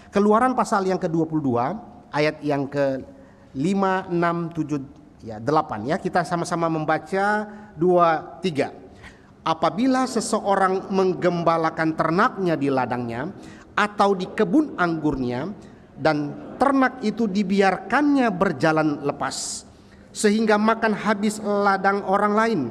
Keluaran pasal yang ke-22 ayat yang ke-5, 6, 7, 8 ya. Kita sama-sama membaca 2, 3. Apabila seseorang menggembalakan ternaknya di ladangnya atau di kebun anggurnya, dan ternak itu dibiarkannya berjalan lepas sehingga makan habis ladang orang lain,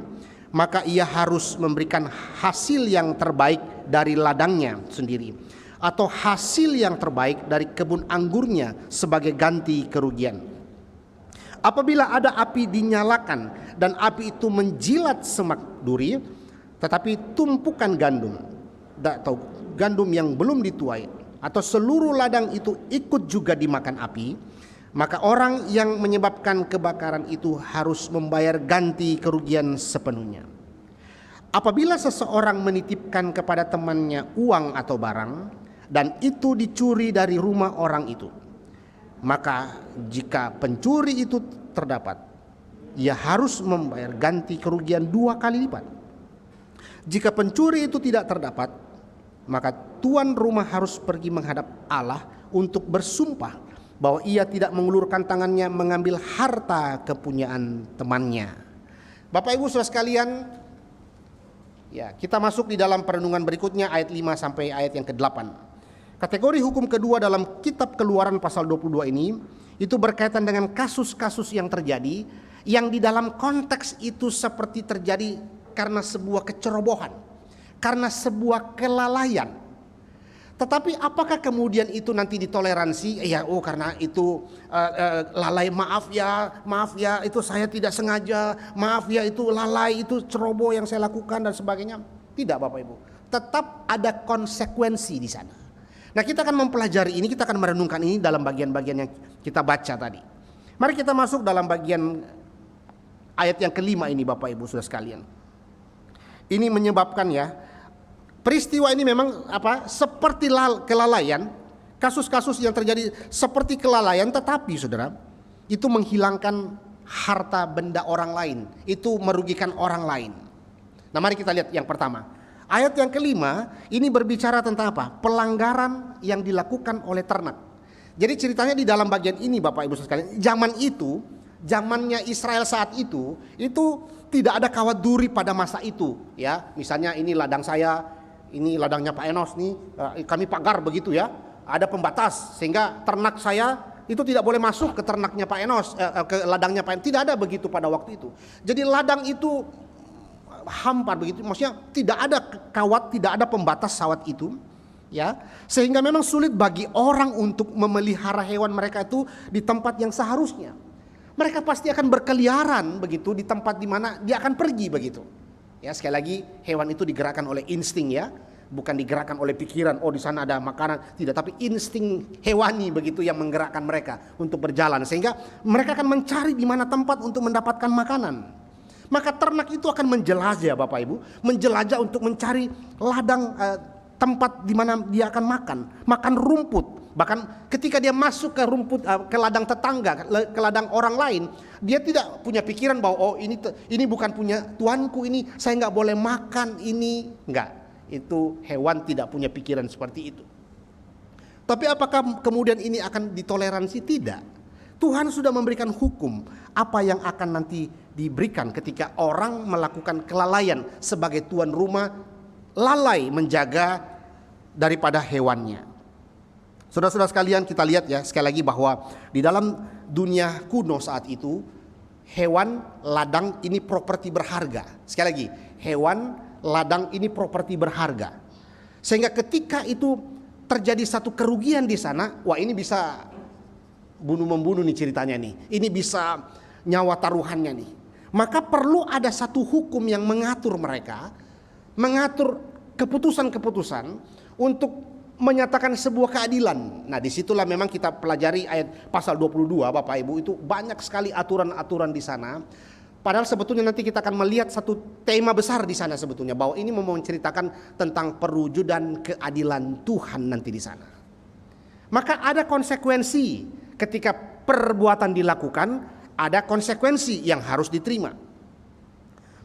maka ia harus memberikan hasil yang terbaik dari ladangnya sendiri atau hasil yang terbaik dari kebun anggurnya sebagai ganti kerugian. Apabila ada api dinyalakan dan api itu menjilat semak duri, tetapi tumpukan gandum atau gandum yang belum dituai atau seluruh ladang itu ikut juga dimakan api, maka orang yang menyebabkan kebakaran itu harus membayar ganti kerugian sepenuhnya. Apabila seseorang menitipkan kepada temannya uang atau barang dan itu dicuri dari rumah orang itu, maka jika pencuri itu terdapat, ia harus membayar ganti kerugian 2 kali lipat. Jika pencuri itu tidak terdapat, maka tuan rumah harus pergi menghadap Allah untuk bersumpah bahwa ia tidak mengulurkan tangannya mengambil harta kepunyaan temannya. Bapak Ibu Saudara sekalian, ya, kita masuk di dalam perenungan berikutnya ayat 5 sampai ayat yang ke-8. Kategori hukum kedua dalam kitab Keluaran pasal 22 ini itu berkaitan dengan kasus-kasus yang terjadi, yang di dalam konteks itu seperti terjadi karena sebuah kecerobohan, karena sebuah kelalaian. Tetapi apakah kemudian itu nanti ditoleransi? Ya, karena itu lalai, maaf ya, itu saya tidak sengaja, maaf ya, itu lalai, itu ceroboh yang saya lakukan dan sebagainya. Tidak, Bapak Ibu. Tetap ada konsekuensi di sana. Nah, kita akan mempelajari ini, kita akan merenungkan ini dalam bagian-bagian yang kita baca tadi. Mari kita masuk dalam bagian ayat yang kelima ini, Bapak Ibu Saudara sekalian. Ini menyebabkan ya, peristiwa ini memang seperti kelalaian, kasus-kasus yang terjadi seperti kelalaian, tetapi saudara, itu menghilangkan harta benda orang lain, itu merugikan orang lain. Nah, mari kita lihat yang pertama. Ayat yang kelima ini berbicara tentang apa? Pelanggaran yang dilakukan oleh ternak. Jadi ceritanya di dalam bagian ini, Bapak Ibu sekalian, zamannya Israel saat itu tidak ada kawat duri pada masa itu, ya. Misalnya ini ladang saya, ini ladangnya Pak Enos nih, kami pagar begitu ya. Ada pembatas sehingga ternak saya itu tidak boleh masuk ke ternaknya Pak Enos, ke ladangnya Pak Enos. Tidak ada begitu pada waktu itu. Jadi ladang itu hampar begitu, maksudnya tidak ada kawat, tidak ada pembatas sawat itu, ya. Sehingga memang sulit bagi orang untuk memelihara hewan mereka itu di tempat yang seharusnya. Mereka pasti akan berkeliaran begitu di tempat di mana dia akan pergi begitu. Ya, sekali lagi hewan itu digerakkan oleh insting ya, bukan digerakkan oleh pikiran, di sana ada makanan, tidak, tapi insting hewani begitu yang menggerakkan mereka untuk berjalan, sehingga mereka akan mencari di mana tempat untuk mendapatkan makanan. Maka ternak itu akan menjelajah, Bapak Ibu, menjelajah untuk mencari ladang, tempat di mana dia akan makan rumput. Bahkan ketika dia masuk ke rumput, ke ladang tetangga, ke ladang orang lain, dia tidak punya pikiran bahwa ini bukan punya tuanku, ini saya nggak boleh makan ini. Enggak, itu hewan tidak punya pikiran seperti itu. Tapi apakah kemudian ini akan ditoleransi? Tidak. Tuhan sudah memberikan hukum apa yang akan nanti diberikan ketika orang melakukan kelalaian sebagai tuan rumah, lalai menjaga daripada hewannya. Saudara-saudara sekalian, kita lihat ya sekali lagi bahwa di dalam dunia kuno saat itu, hewan ladang ini properti berharga. Sekali lagi, hewan ladang ini properti berharga. Sehingga ketika itu terjadi satu kerugian di sana, wah ini bisa bunuh-membunuh nih ceritanya nih. Ini bisa nyawa taruhannya nih. Maka perlu ada satu hukum yang mengatur mereka, mengatur keputusan-keputusan untuk menyatakan sebuah keadilan. Nah, disitulah memang kita pelajari ayat pasal 22, Bapak Ibu, itu banyak sekali aturan-aturan di sana. Padahal sebetulnya nanti kita akan melihat satu tema besar di sana sebetulnya, bahwa ini mau menceritakan tentang perwujudan keadilan Tuhan nanti di sana. Maka ada konsekuensi ketika perbuatan dilakukan, ada konsekuensi yang harus diterima.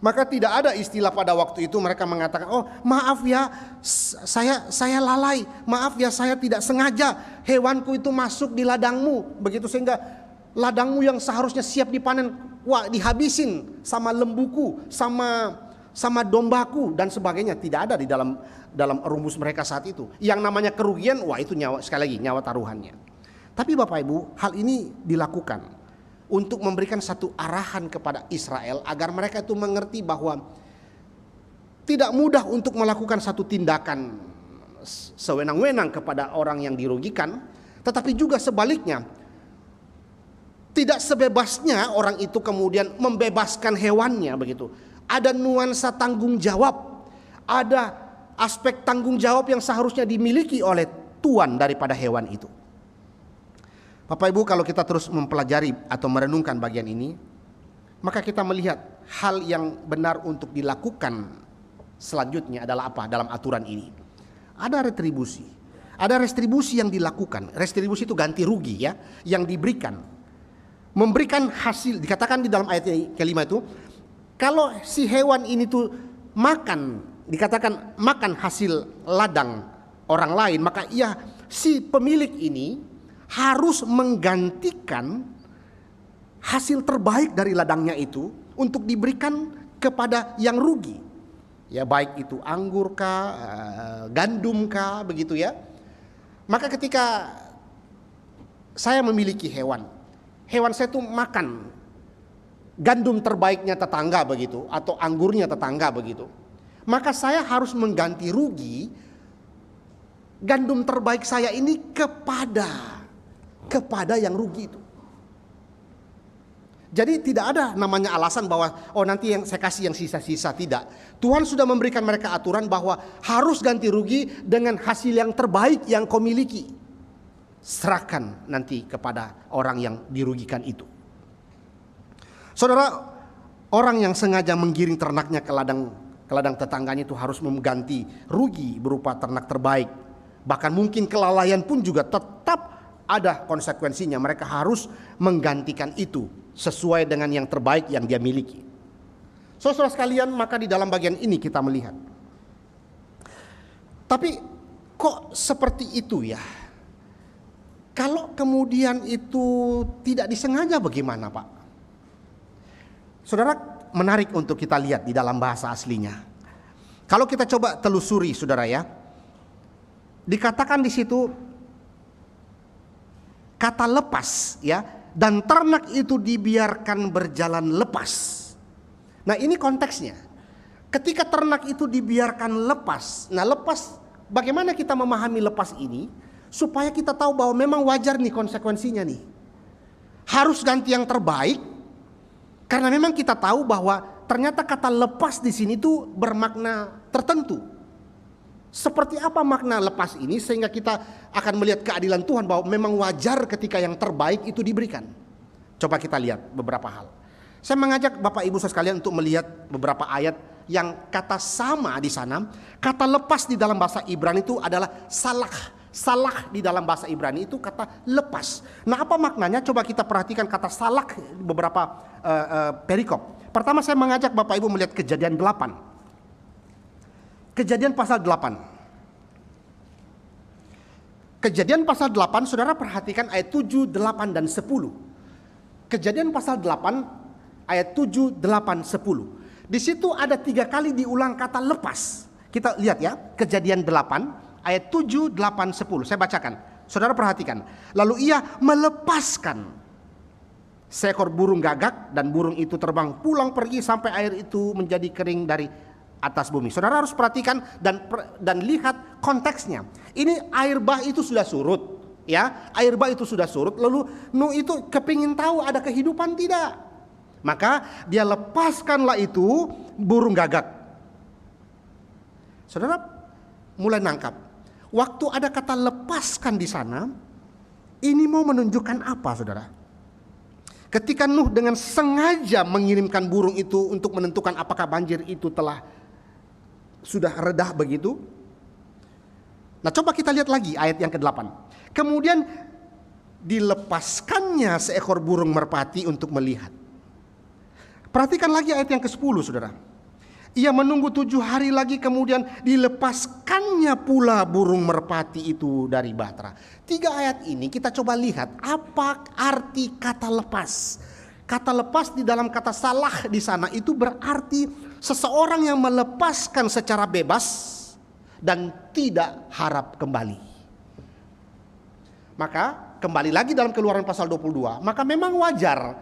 Maka tidak ada istilah pada waktu itu mereka mengatakan, oh maaf ya, saya lalai, maaf ya saya tidak sengaja, hewanku itu masuk di ladangmu, begitu sehingga ladangmu yang seharusnya siap dipanen, wah dihabisin sama lembuku, sama dombaku dan sebagainya. Tidak ada di dalam rumus mereka saat itu. Yang namanya kerugian, wah itu nyawa, sekali lagi nyawa taruhannya. Tapi Bapak Ibu, hal ini dilakukan untuk memberikan satu arahan kepada Israel agar mereka itu mengerti bahwa tidak mudah untuk melakukan satu tindakan sewenang-wenang kepada orang yang dirugikan, tetapi juga sebaliknya tidak sebebasnya orang itu kemudian membebaskan hewannya begitu. Ada nuansa tanggung jawab, ada aspek tanggung jawab yang seharusnya dimiliki oleh tuan daripada hewan itu. Bapak Ibu, kalau kita terus mempelajari atau merenungkan bagian ini, maka kita melihat hal yang benar untuk dilakukan selanjutnya adalah apa dalam aturan ini? Ada retribusi. Ada retribusi yang dilakukan. Retribusi itu ganti rugi ya, yang diberikan. Memberikan hasil, dikatakan di dalam ayat kelima itu, kalau si hewan ini tuh makan, dikatakan makan hasil ladang orang lain, maka ia si pemilik ini harus menggantikan hasil terbaik dari ladangnya itu untuk diberikan kepada yang rugi. Ya baik itu anggur kah, gandum kah, begitu ya. Maka ketika saya memiliki hewan saya itu makan gandum terbaiknya tetangga begitu, atau anggurnya tetangga begitu, maka saya harus mengganti rugi gandum terbaik saya ini kepada yang rugi itu. Jadi tidak ada namanya alasan bahwa oh nanti yang saya kasih yang sisa-sisa, tidak. Tuhan sudah memberikan mereka aturan bahwa harus ganti rugi dengan hasil yang terbaik yang kau miliki. Serahkan nanti kepada orang yang dirugikan itu. Saudara, orang yang sengaja menggiring ternaknya ke ladang tetangganya itu harus mengganti rugi berupa ternak terbaik. Bahkan mungkin kelalaian pun juga tetap ada konsekuensinya. Mereka harus menggantikan itu sesuai dengan yang terbaik yang dia miliki. Saudara sekalian, maka di dalam bagian ini kita melihat. Tapi kok seperti itu ya? Kalau kemudian itu tidak disengaja bagaimana Pak? Saudara, menarik untuk kita lihat di dalam bahasa aslinya. Kalau kita coba telusuri saudara ya, dikatakan di situ kata lepas ya, dan ternak itu dibiarkan berjalan lepas. Nah ini konteksnya. Ketika ternak itu dibiarkan lepas, nah lepas, bagaimana kita memahami lepas ini supaya kita tahu bahwa memang wajar nih konsekuensinya nih. Harus ganti yang terbaik karena memang kita tahu bahwa ternyata kata lepas di sini tuh bermakna tertentu. Seperti apa makna lepas ini sehingga kita akan melihat keadilan Tuhan bahwa memang wajar ketika yang terbaik itu diberikan. Coba kita lihat beberapa hal. Saya mengajak Bapak Ibu sekalian untuk melihat beberapa ayat yang kata sama di sana. Kata lepas di dalam bahasa Ibrani itu adalah salah. Salah di dalam bahasa Ibrani itu kata lepas. Nah apa maknanya? Coba kita perhatikan kata salah beberapa perikop. Pertama saya mengajak Bapak Ibu melihat Kejadian 8. Kejadian pasal 8. Kejadian pasal 8, saudara perhatikan ayat 7, 8, dan 10. Kejadian pasal 8 ayat 7, 8, 10. Di situ ada 3 kali diulang kata lepas. Kita lihat ya, Kejadian 8 ayat 7, 8, 10. Saya bacakan. Saudara perhatikan. Lalu ia melepaskan seekor burung gagak dan burung itu terbang pulang pergi sampai air itu menjadi kering dari atas bumi. Saudara harus perhatikan dan lihat konteksnya. Ini air bah itu sudah surut, ya. Air bah itu sudah surut. Lalu Nuh itu kepingin tahu ada kehidupan tidak. Maka dia lepaskanlah itu burung gagak. Saudara mulai nangkap. Waktu ada kata lepaskan di sana, ini mau menunjukkan apa, saudara? Ketika Nuh dengan sengaja mengirimkan burung itu untuk menentukan apakah banjir itu sudah redah begitu. Nah coba kita lihat lagi ayat yang ke-8. Kemudian dilepaskannya seekor burung merpati untuk melihat. Perhatikan lagi ayat yang ke-10 saudara. Ia menunggu 7 hari lagi, kemudian dilepaskannya pula burung merpati itu dari batra. 3 ayat ini kita coba lihat apa arti kata lepas. Kata lepas di dalam kata salah di sana itu berarti seseorang yang melepaskan secara bebas dan tidak harap kembali. Maka kembali lagi dalam Keluaran pasal 22, maka memang wajar.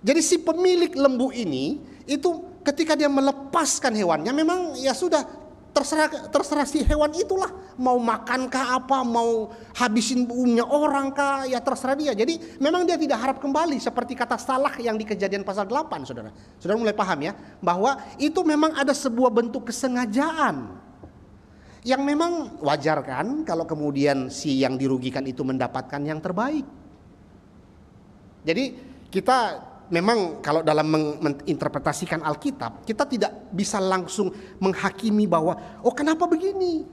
Jadi si pemilik lembu ini itu ketika dia melepaskan hewannya, memang ya sudah terserah si hewan itulah mau makan kah apa, mau habisin buungnya orang kah, ya terserah dia. Jadi memang dia tidak harap kembali, seperti kata salah yang di Kejadian pasal 8, saudara. Saudara mulai paham ya, bahwa itu memang ada sebuah bentuk kesengajaan yang memang wajar kan kalau kemudian si yang dirugikan itu mendapatkan yang terbaik. Jadi kita memang kalau dalam menginterpretasikan Alkitab, kita tidak bisa langsung menghakimi bahwa oh kenapa begini,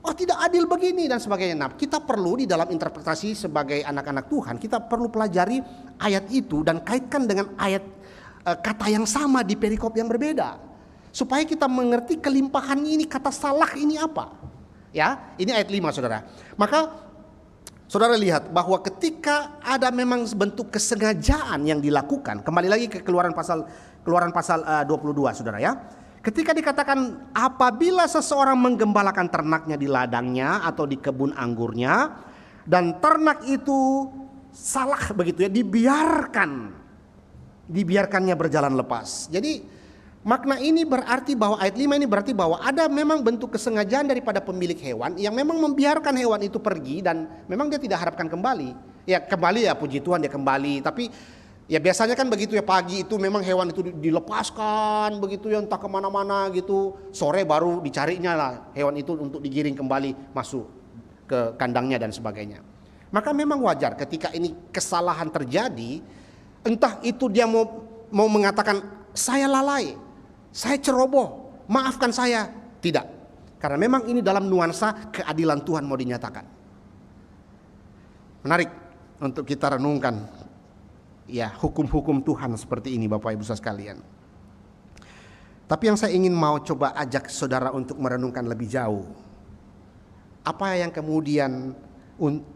oh tidak adil begini dan sebagainya. Nah, kita perlu di dalam interpretasi sebagai anak-anak Tuhan, kita perlu pelajari ayat itu dan kaitkan dengan ayat kata yang sama di perikop yang berbeda, supaya kita mengerti kelimpahan ini, kata salah ini apa. Ya, ini ayat 5, saudara. Maka saudara lihat bahwa ketika ada memang bentuk kesengajaan yang dilakukan, kembali lagi ke Keluaran pasal 22, saudara ya. Ketika dikatakan apabila seseorang menggembalakan ternaknya di ladangnya atau di kebun anggurnya, dan ternak itu salah begitu ya, dibiarkannya berjalan lepas. Jadi makna ini berarti bahwa ayat 5 ini berarti bahwa ada memang bentuk kesengajaan daripada pemilik hewan yang memang membiarkan hewan itu pergi dan memang dia tidak harapkan kembali. Ya kembali ya puji Tuhan dia kembali, tapi ya biasanya kan begitu ya, pagi itu memang hewan itu dilepaskan begitu ya entah kemana-mana gitu. Sore baru dicarinya lah hewan itu untuk digiring kembali masuk ke kandangnya dan sebagainya. Maka memang wajar ketika ini kesalahan terjadi, entah itu dia mau mengatakan saya lalai, saya ceroboh, maafkan saya. Tidak, karena memang ini dalam nuansa keadilan Tuhan mau dinyatakan. Menarik untuk kita renungkan ya hukum-hukum Tuhan seperti ini, Bapak Ibu sekalian. Tapi yang saya ingin mau coba ajak saudara untuk merenungkan lebih jauh, apa yang kemudian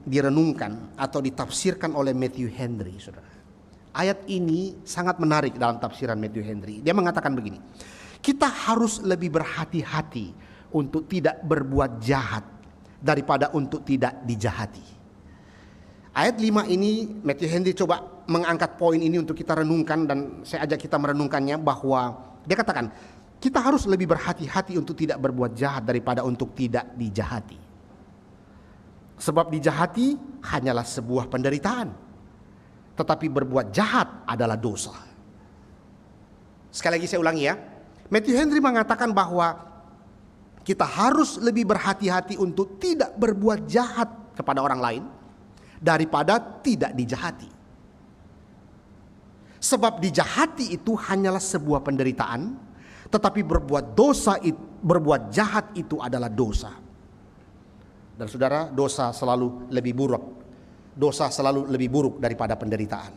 direnungkan atau ditafsirkan oleh Matthew Henry, saudara. Ayat ini sangat menarik dalam tafsiran Matthew Henry. Dia mengatakan begini, kita harus lebih berhati-hati untuk tidak berbuat jahat daripada untuk tidak dijahati. Ayat 5 ini Matthew Henry coba mengangkat poin ini untuk kita renungkan, dan saya ajak kita merenungkannya bahwa dia katakan kita harus lebih berhati-hati untuk tidak berbuat jahat daripada untuk tidak dijahati. Sebab dijahati hanyalah sebuah penderitaan, tetapi berbuat jahat adalah dosa. Sekali lagi saya ulangi ya. Matthew Henry mengatakan bahwa kita harus lebih berhati-hati untuk tidak berbuat jahat kepada orang lain daripada tidak dijahati. Sebab dijahati itu hanyalah sebuah penderitaan, tetapi berbuat jahat itu adalah dosa. Dan saudara, dosa selalu lebih buruk. Dosa selalu lebih buruk daripada penderitaan.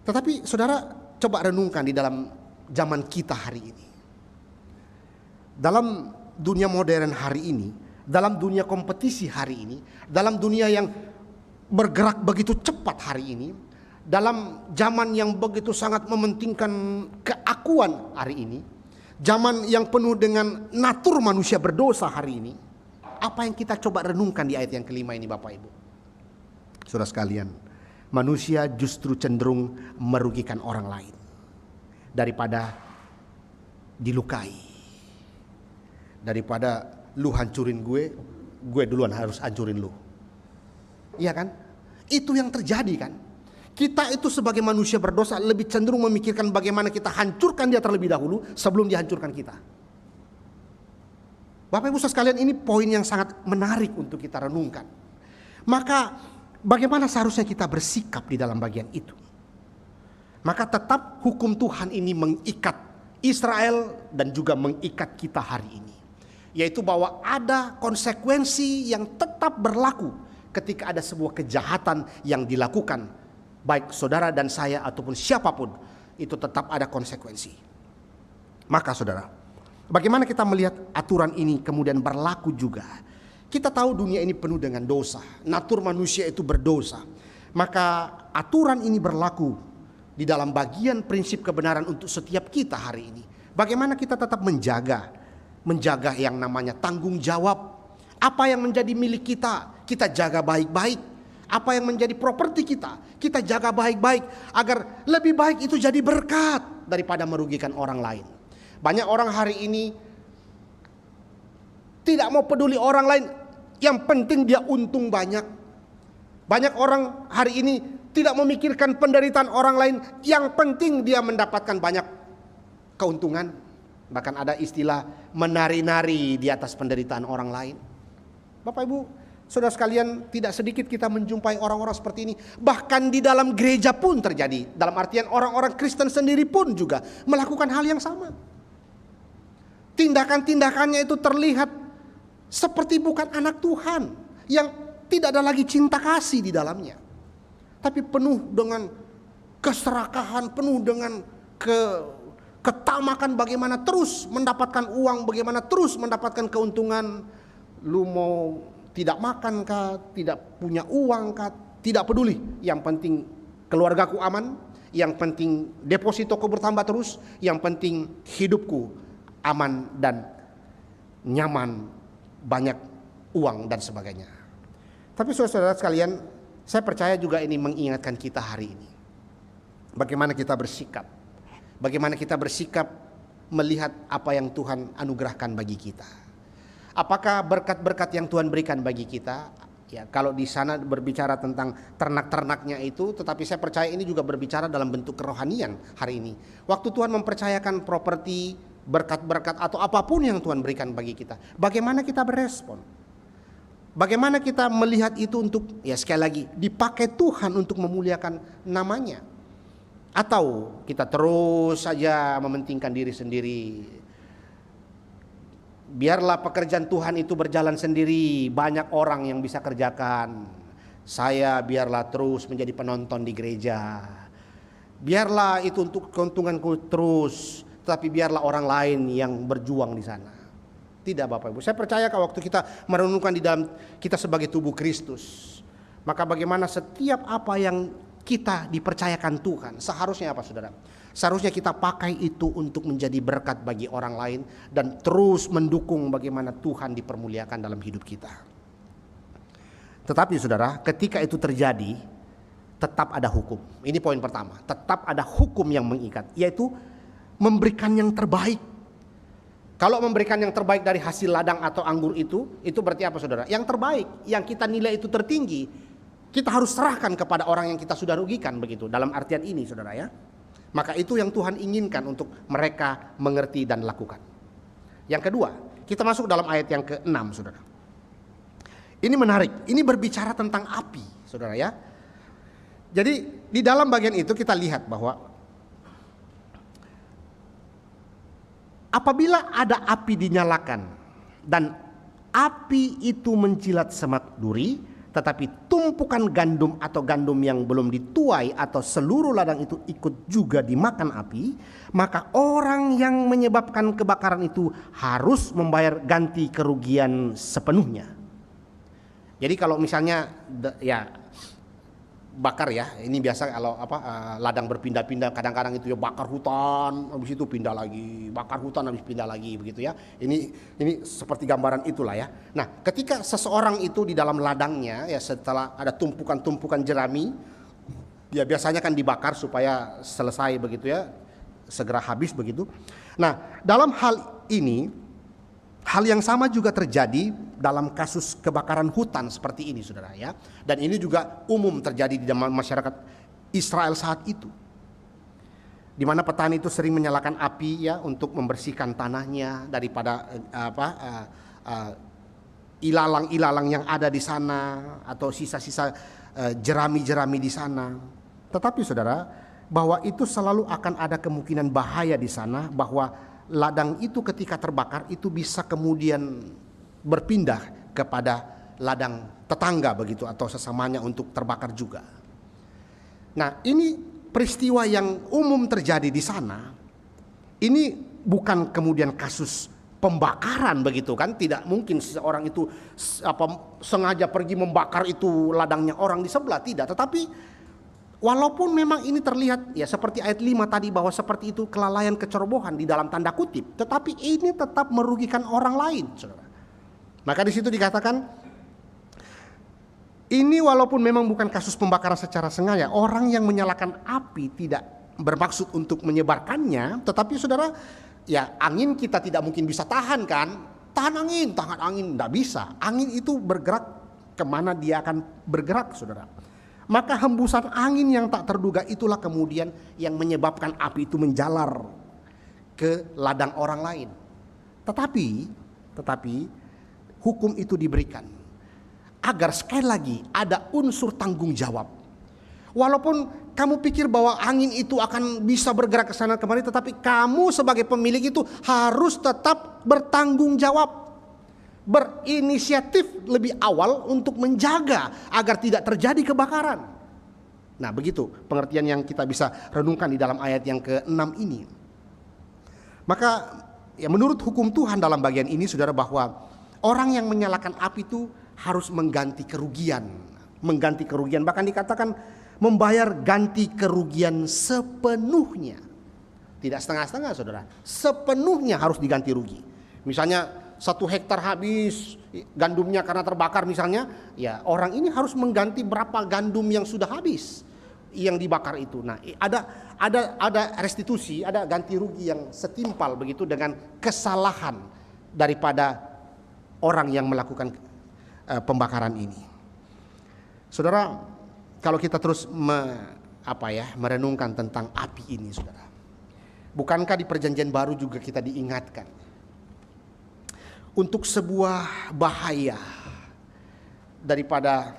Tetapi saudara, coba renungkan di dalam zaman kita hari ini. Dalam dunia modern hari ini, dalam dunia kompetisi hari ini, dalam dunia yang bergerak begitu cepat hari ini, dalam zaman yang begitu sangat mementingkan keakuan hari ini, zaman yang penuh dengan natur manusia berdosa hari ini, apa yang kita coba renungkan di ayat yang kelima ini, Bapak Ibu? Saudara sekalian, manusia justru cenderung merugikan orang lain daripada dilukai. Daripada lu hancurin gue duluan harus hancurin lu. Iya kan? Itu yang terjadi kan? Kita itu sebagai manusia berdosa lebih cenderung memikirkan bagaimana kita hancurkan dia terlebih dahulu sebelum dihancurkan kita. Bapak Ibu sekalian, ini poin yang sangat menarik untuk kita renungkan. Maka bagaimana seharusnya kita bersikap di dalam bagian itu? Maka tetap hukum Tuhan ini mengikat Israel dan juga mengikat kita hari ini. Yaitu bahwa ada konsekuensi yang tetap berlaku ketika ada sebuah kejahatan yang dilakukan. Baik saudara dan saya ataupun siapapun, itu tetap ada konsekuensi. Maka saudara, bagaimana kita melihat aturan ini kemudian berlaku juga? Kita tahu dunia ini penuh dengan dosa, natur manusia itu berdosa. Maka aturan ini berlaku di dalam bagian prinsip kebenaran untuk setiap kita hari ini. Bagaimana kita tetap menjaga yang namanya tanggung jawab. Apa yang menjadi milik kita, kita jaga baik-baik. Apa yang menjadi properti kita jaga baik-baik. Agar lebih baik itu jadi berkat daripada merugikan orang lain. Banyak orang hari ini tidak mau peduli orang lain, yang penting dia untung banyak. Banyak orang hari ini tidak memikirkan penderitaan orang lain, yang penting dia mendapatkan banyak keuntungan. Bahkan ada istilah menari-nari di atas penderitaan orang lain. Bapak Ibu, saudara sekalian, tidak sedikit kita menjumpai orang-orang seperti ini. Bahkan di dalam gereja pun terjadi. Dalam artian orang-orang Kristen sendiri pun juga melakukan hal yang sama. Tindakan-tindakannya itu terlihat seperti bukan anak Tuhan, yang tidak ada lagi cinta kasih di dalamnya, tapi penuh dengan keserakahan, penuh dengan ketamakan, bagaimana terus mendapatkan uang, bagaimana terus mendapatkan keuntungan. Lu mau tidak makan kah, tidak punya uang kah, tidak peduli. Yang penting keluargaku aman, yang penting depositoku bertambah terus, yang penting hidupku aman dan nyaman, banyak uang dan sebagainya. Tapi saudara sekalian, saya percaya juga ini mengingatkan kita hari ini. Bagaimana kita bersikap. Bagaimana kita bersikap melihat apa yang Tuhan anugerahkan bagi kita. Apakah berkat-berkat yang Tuhan berikan bagi kita? Ya, kalau di sana berbicara tentang ternak-ternaknya itu, tetapi saya percaya ini juga berbicara dalam bentuk kerohanian hari ini. Waktu Tuhan mempercayakan properti, berkat-berkat atau apapun yang Tuhan berikan bagi kita, bagaimana kita berespon? Bagaimana kita melihat itu untuk, ya sekali lagi, dipakai Tuhan untuk memuliakan namanya? Atau kita terus saja mementingkan diri sendiri? Biarlah pekerjaan Tuhan itu berjalan sendiri, banyak orang yang bisa kerjakan. Saya biarlah terus menjadi penonton di gereja. Biarlah itu untuk keuntunganku terus, tapi biarlah orang lain yang berjuang di sana. Tidak Bapak Ibu, saya percaya kalau waktu kita merenungkan di dalam kita sebagai tubuh Kristus, maka bagaimana setiap apa yang kita dipercayakan Tuhan, seharusnya apa saudara? Seharusnya kita pakai itu untuk menjadi berkat bagi orang lain dan terus mendukung bagaimana Tuhan dipermuliakan dalam hidup kita. Tetapi saudara, ketika itu terjadi, tetap ada hukum. Ini poin pertama, tetap ada hukum yang mengikat, yaitu memberikan yang terbaik. Kalau memberikan yang terbaik dari hasil ladang atau anggur itu berarti apa saudara? Yang terbaik, yang kita nilai itu tertinggi, kita harus serahkan kepada orang yang kita sudah rugikan, begitu. Dalam artian ini saudara ya. Maka itu yang Tuhan inginkan untuk mereka mengerti dan lakukan. Yang kedua, kita masuk dalam ayat yang ke-6 saudara. Ini menarik, ini berbicara tentang api saudara ya. Jadi di dalam bagian itu kita lihat bahwa apabila ada api dinyalakan dan api itu menjilat semak duri, tetapi tumpukan gandum atau gandum yang belum dituai atau seluruh ladang itu ikut juga dimakan api, maka orang yang menyebabkan kebakaran itu harus membayar ganti kerugian sepenuhnya. Jadi kalau misalnya ya bakar ya, ini biasa kalau ladang berpindah-pindah, kadang-kadang itu ya bakar hutan, habis itu pindah lagi, bakar hutan habis pindah lagi begitu ya. Ini seperti gambaran itulah ya. Nah, ketika seseorang itu di dalam ladangnya ya, setelah ada tumpukan-tumpukan jerami, ya biasanya kan dibakar supaya selesai begitu ya, segera habis begitu. Nah, dalam hal ini, hal yang sama juga terjadi dalam kasus kebakaran hutan seperti ini saudara ya. Dan ini juga umum terjadi di dalam masyarakat Israel saat itu. Di mana petani itu sering menyalakan api ya untuk membersihkan tanahnya daripada ilalang-ilalang yang ada di sana atau sisa-sisa jerami-jerami di sana. Tetapi saudara, bahwa itu selalu akan ada kemungkinan bahaya di sana, bahwa ladang itu ketika terbakar itu bisa kemudian berpindah kepada ladang tetangga begitu atau sesamanya untuk terbakar juga. Nah, ini peristiwa yang umum terjadi di sana. Ini bukan kemudian kasus pembakaran begitu kan. Tidak mungkin seseorang itu sengaja pergi membakar itu ladangnya orang di sebelah, tidak. Tetapi walaupun memang ini terlihat ya seperti ayat 5 tadi, bahwa seperti itu kelalaian, kecerobohan di dalam tanda kutip, tetapi ini tetap merugikan orang lain, saudara. Maka di situ dikatakan ini walaupun memang bukan kasus pembakaran secara sengaja, orang yang menyalakan api tidak bermaksud untuk menyebarkannya, tetapi saudara, ya angin kita tidak mungkin bisa tahan kan, tahan angin, tidak bisa. Angin itu bergerak kemana dia akan bergerak, saudara. Maka hembusan angin yang tak terduga itulah kemudian yang menyebabkan api itu menjalar ke ladang orang lain. Tetapi hukum itu diberikan agar sekali lagi ada unsur tanggung jawab. Walaupun kamu pikir bahwa angin itu akan bisa bergerak ke sana kemari, tetapi kamu sebagai pemilik itu harus tetap bertanggung jawab, berinisiatif lebih awal untuk menjaga agar tidak terjadi kebakaran. Nah, begitu pengertian yang kita bisa renungkan di dalam ayat yang ke-6 ini. Maka ya menurut hukum Tuhan dalam bagian ini, saudara, bahwa orang yang menyalakan api itu harus mengganti kerugian. Bahkan dikatakan membayar ganti kerugian sepenuhnya. Tidak setengah-setengah, saudara. Sepenuhnya harus diganti rugi. Misalnya 1 hektar habis gandumnya karena terbakar misalnya, ya orang ini harus mengganti berapa gandum yang sudah habis yang dibakar itu. Nah, ada restitusi, ada ganti rugi yang setimpal begitu dengan kesalahan daripada orang yang melakukan pembakaran ini. Saudara, kalau kita terus merenungkan tentang api ini, saudara, bukankah di Perjanjian Baru juga kita diingatkan untuk sebuah bahaya daripada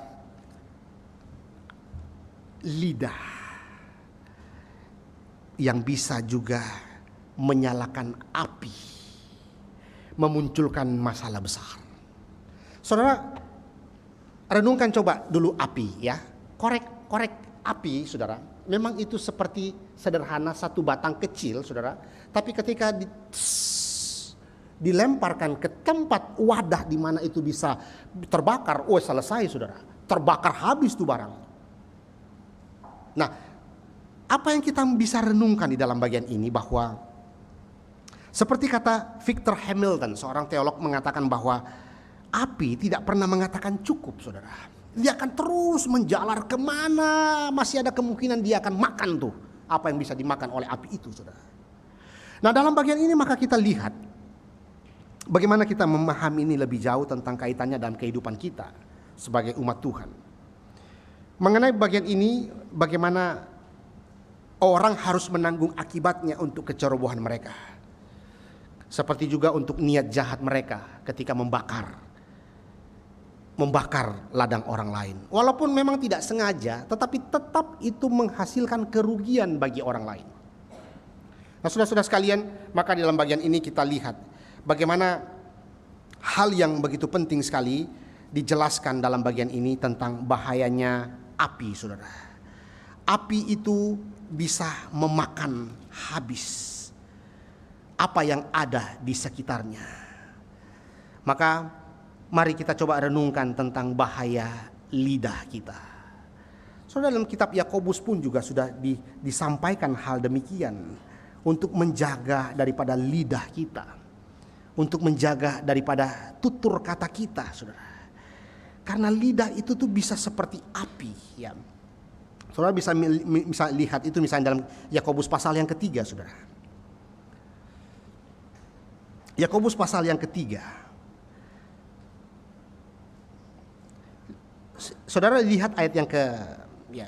lidah yang bisa juga menyalakan api, memunculkan masalah besar. Saudara, renungkan coba dulu api ya. Korek api, saudara. Memang itu seperti sederhana satu batang kecil, saudara. Tapi ketika dilemparkan ke tempat wadah di mana itu bisa terbakar, selesai, saudara. Terbakar habis tuh barang. Nah, apa yang kita bisa renungkan di dalam bagian ini, bahwa seperti kata Victor Hamilton, seorang teolog, mengatakan bahwa api tidak pernah mengatakan cukup, saudara. Dia akan terus menjalar kemana, masih ada kemungkinan dia akan makan tuh apa yang bisa dimakan oleh api itu, saudara. Nah, dalam bagian ini maka kita lihat bagaimana kita memahami ini lebih jauh tentang kaitannya dalam kehidupan kita sebagai umat Tuhan. Mengenai bagian ini, bagaimana orang harus menanggung akibatnya untuk kecerobohan mereka. Seperti juga untuk niat jahat mereka ketika membakar ladang orang lain. Walaupun memang tidak sengaja, tetapi tetap itu menghasilkan kerugian bagi orang lain. Nah, saudara-saudara sekalian, maka dalam bagian ini kita lihat bagaimana hal yang begitu penting sekali dijelaskan dalam bagian ini tentang bahayanya api, saudara. Api itu bisa memakan habis apa yang ada di sekitarnya. Maka mari kita coba renungkan tentang bahaya lidah kita. Saudara, dalam kitab Yakobus pun juga sudah disampaikan hal demikian, untuk menjaga daripada lidah kita, untuk menjaga daripada tutur kata kita, saudara. Karena lidah itu tuh bisa seperti api, ya. Saudara bisa lihat itu misalnya dalam Yakobus pasal yang ketiga, saudara. Yakobus pasal yang ketiga. Saudara lihat ayat yang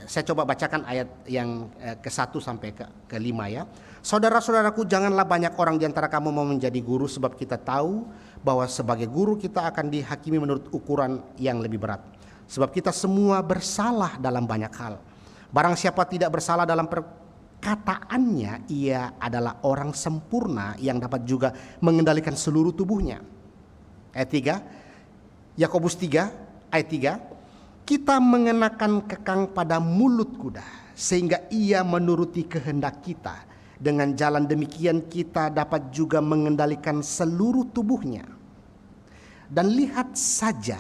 saya coba bacakan ayat yang ke-1 sampai ke-5 ya. Saudara-saudaraku, janganlah banyak orang di antara kamu mau menjadi guru, sebab kita tahu bahwa sebagai guru kita akan dihakimi menurut ukuran yang lebih berat. Sebab kita semua bersalah dalam banyak hal. Barang siapa tidak bersalah dalam perkataannya, ia adalah orang sempurna yang dapat juga mengendalikan seluruh tubuhnya. Ayat 3, Yakobus 3 ayat 3. Kita mengenakan kekang pada mulut kuda, sehingga ia menuruti kehendak kita, Dengan jalan demikian kita dapat juga mengendalikan seluruh tubuhnya. Dan lihat saja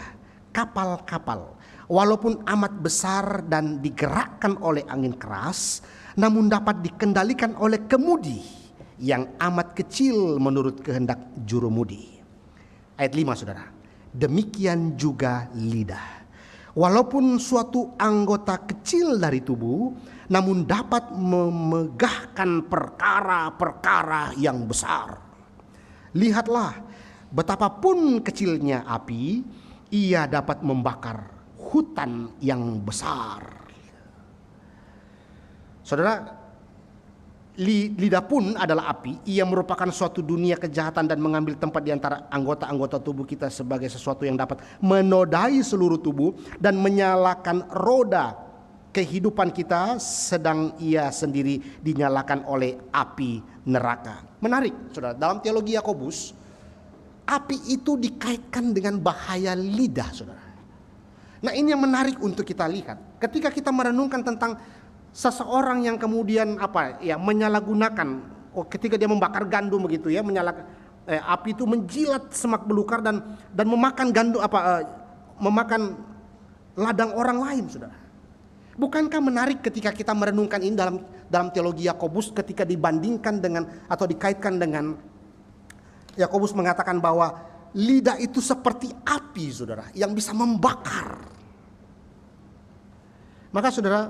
kapal-kapal, walaupun amat besar dan digerakkan oleh angin keras, namun dapat dikendalikan oleh kemudi yang amat kecil menurut kehendak jurumudi. Ayat 5 saudara. Demikian juga lidah. Walaupun suatu anggota kecil dari tubuh, namun dapat memegahkan perkara-perkara yang besar. Lihatlah betapapun kecilnya api, ia dapat membakar hutan yang besar. Saudara, lidah pun adalah api. Ia merupakan suatu dunia kejahatan dan mengambil tempat di antara anggota-anggota tubuh kita sebagai sesuatu yang dapat menodai seluruh tubuh dan menyalakan roda kehidupan kita, sedang ia sendiri dinyalakan oleh api neraka. Menarik, saudara. Dalam teologi Yakobus, api itu dikaitkan dengan bahaya lidah, saudara. Nah, ini yang menarik untuk kita lihat. Ketika kita merenungkan tentang seseorang yang kemudian menyalahgunakan, ketika dia membakar gandum begitu ya, api itu menjilat semak belukar dan memakan gandum memakan ladang orang lain, saudara. Bukankah menarik ketika kita merenungkan ini dalam teologi Yakobus, ketika dibandingkan dengan atau dikaitkan dengan Yakobus mengatakan bahwa lidah itu seperti api, saudara, yang bisa membakar. Maka saudara,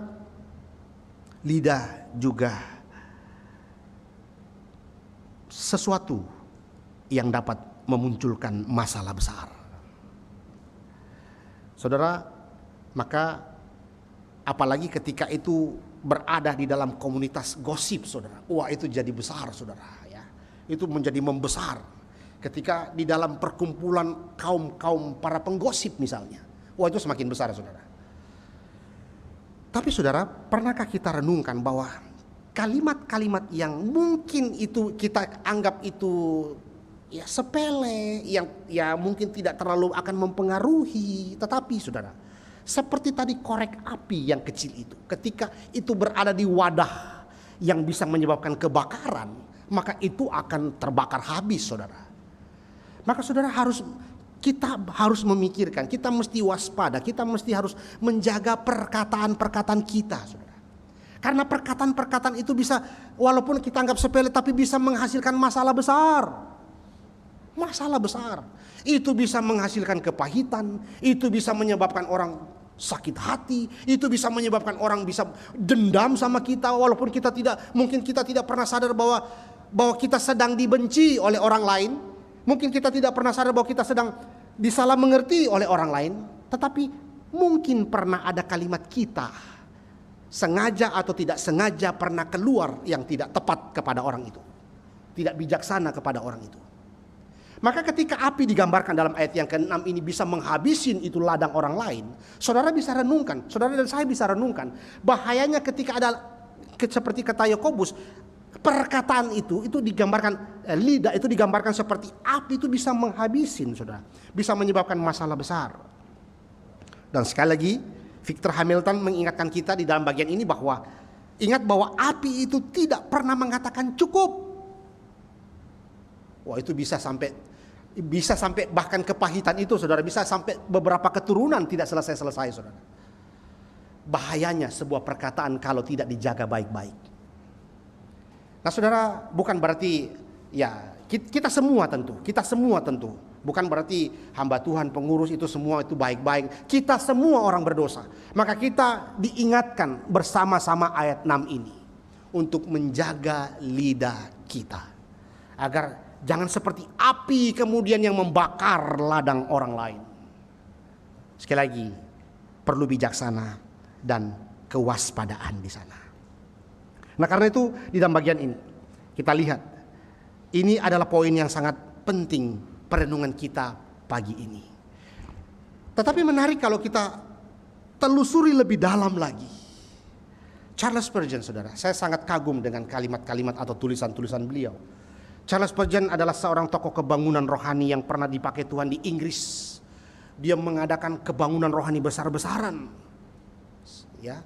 lidah juga sesuatu yang dapat memunculkan masalah besar. Saudara, maka apalagi ketika itu berada di dalam komunitas gosip, saudara. Wah, itu jadi besar, saudara, ya. Itu menjadi membesar. Ketika di dalam perkumpulan kaum para penggosip misalnya. Wah, itu semakin besar, saudara. Tapi saudara, pernahkah kita renungkan bahwa kalimat-kalimat yang mungkin itu kita anggap itu ya sepele, yang ya mungkin tidak terlalu akan mempengaruhi, tetapi saudara, seperti tadi korek api yang kecil itu, ketika itu berada di wadah yang bisa menyebabkan kebakaran, maka itu akan terbakar habis, saudara. Maka saudara kita harus memikirkan, kita mesti waspada, kita mesti harus menjaga perkataan-perkataan kita, saudara. Karena perkataan-perkataan itu bisa, walaupun kita anggap sepele, tapi bisa menghasilkan masalah besar. Masalah besar. Itu bisa menghasilkan kepahitan, itu bisa menyebabkan orang sakit hati, itu bisa menyebabkan orang bisa dendam sama kita, walaupun mungkin kita tidak pernah sadar bahwa kita sedang dibenci oleh orang lain. Mungkin kita tidak pernah sadar bahwa kita sedang disalah mengerti oleh orang lain. Tetapi mungkin pernah ada kalimat kita, sengaja atau tidak sengaja, pernah keluar yang tidak tepat kepada orang itu, tidak bijaksana kepada orang itu. Maka ketika api digambarkan dalam ayat yang ke-6 ini bisa menghabisin itu ladang orang lain, saudara bisa renungkan, saudara dan saya bisa renungkan bahayanya ketika ada seperti kata Yakobus, perkataan itu digambarkan, lidah itu digambarkan seperti api, itu bisa menghabisin, saudara, bisa menyebabkan masalah besar. Dan sekali lagi, Victor Hamilton mengingatkan kita di dalam bagian ini bahwa ingat bahwa api itu tidak pernah mengatakan cukup. Wah, itu bisa sampai bahkan kepahitan itu, saudara, bisa sampai beberapa keturunan tidak selesai, saudara. Bahayanya sebuah perkataan kalau tidak dijaga baik-baik. Nah, saudara, bukan berarti ya kita semua tentu, bukan berarti hamba Tuhan, pengurus itu semua itu baik-baik. Kita semua orang berdosa. Maka kita diingatkan bersama-sama ayat 6 ini untuk menjaga lidah kita, agar jangan seperti api kemudian yang membakar ladang orang lain. Sekali lagi, perlu bijaksana dan kewaspadaan di sana. Nah, karena itu di dalam bagian ini kita lihat, ini adalah poin yang sangat penting perenungan kita pagi ini. Tetapi menarik kalau kita telusuri lebih dalam lagi. Charles Spurgeon, saudara, saya sangat kagum dengan kalimat-kalimat atau tulisan-tulisan beliau. Charles Spurgeon adalah seorang tokoh kebangunan rohani yang pernah dipakai Tuhan di Inggris. Dia mengadakan kebangunan rohani besar-besaran, ya,